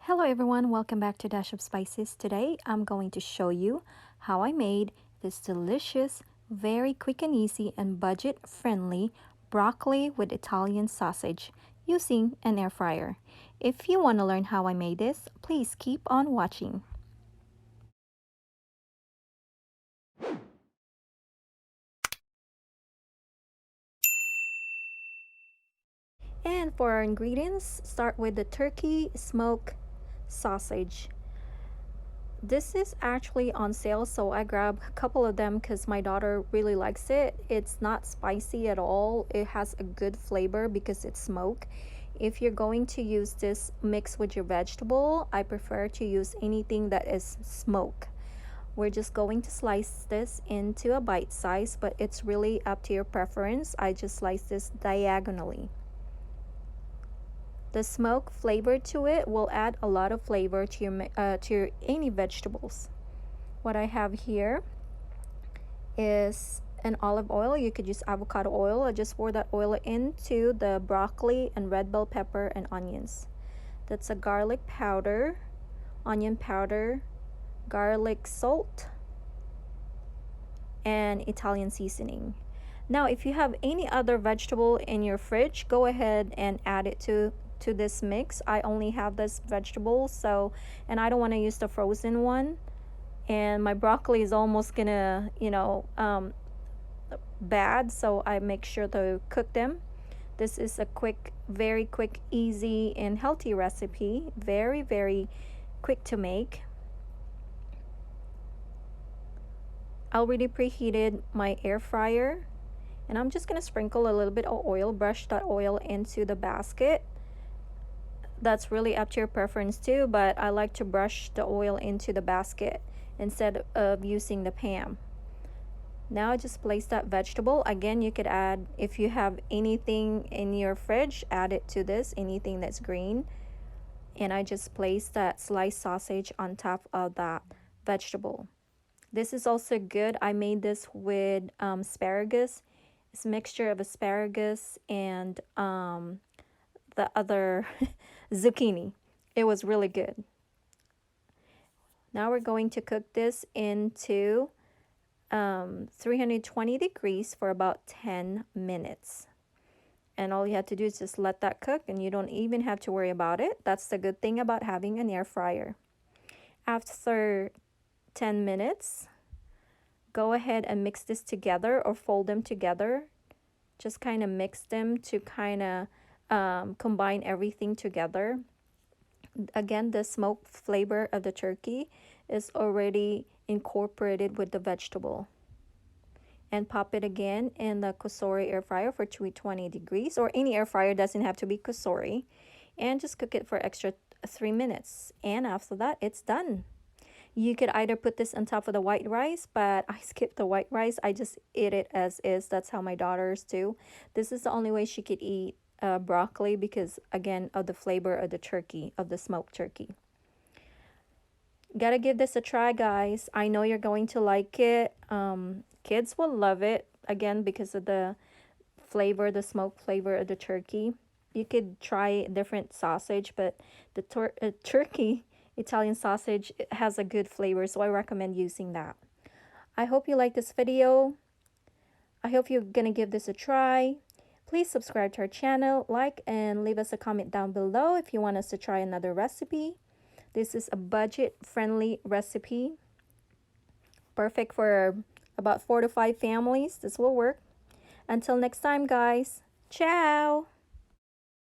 Hello everyone, welcome back to Dash of Spices. Today I'm going to show you how I made this delicious, very quick and easy and budget friendly broccoli with Italian sausage using an air fryer. If you want to learn how I made this, please keep on watching. And for our ingredients, start with the turkey smoked sausage. This is actually on sale, so I grabbed a couple of them because my daughter really likes it. It's not spicy at all. It has a good flavor because it's smoked. If you're going to use this mixed with your vegetable, I prefer to use anything that is smoked. We're just going to slice this into a bite size, but it's really up to your preference. I just slice this diagonally. The smoke flavor to it will add a lot of flavor to your any vegetables. What I have here is an olive oil. You could use avocado oil. I just pour that oil into the broccoli and red bell pepper and onions. That's a garlic powder, onion powder, garlic salt, and Italian seasoning. Now, if you have any other vegetable in your fridge, go ahead and add it to this mix. I only have this vegetable, so, and I don't want to use the frozen one, and my broccoli is almost gonna, bad, so I make sure to cook them. This is a quick, very quick, easy, and healthy recipe. Very, very quick to make. I already preheated my air fryer, and I'm just gonna sprinkle a little bit of oil, brush that oil into the basket. That's really up to your preference too, but I like to brush the oil into the basket instead of using the pan. Now I just place that vegetable. Again, you could add, if you have anything in your fridge, add it to this, anything that's green. And I just place that sliced sausage on top of that vegetable. This is also good. I made this with asparagus. It's a mixture of asparagus and the other zucchini. It was really good. Now we're going to cook this into 320 degrees for about 10 minutes. And all you have to do is just let that cook, and you don't even have to worry about it. That's the good thing about having an air fryer. After 10 minutes, go ahead and mix this together or fold them together. Just kind of mix them to kind of combine everything together. Again, the smoke flavor of the turkey is already incorporated with the vegetable. And pop it again in the Cosori air fryer for 220 degrees, or any air fryer, doesn't have to be Cosori, and just cook it for extra 3 minutes. And after that, it's done. You could either put this on top of the white rice, but I skipped the white rice. I just eat it as is. That's how my daughters do. This is the only way she could eat broccoli because, again, of the flavor of the turkey, of the smoked turkey. Gotta give this a try, guys. I know you're going to like it. Kids will love it, again, because of the flavor, the smoked flavor of the turkey. You could try different sausage, but the turkey Italian sausage has a good flavor, so I recommend using that. I hope you like this video. I hope you're gonna give this a try. Please subscribe to our channel, like, and leave us a comment down below if you want us to try another recipe. This is a budget-friendly recipe, perfect for about 4 to 5 families. This will work. Until next time, guys. Ciao!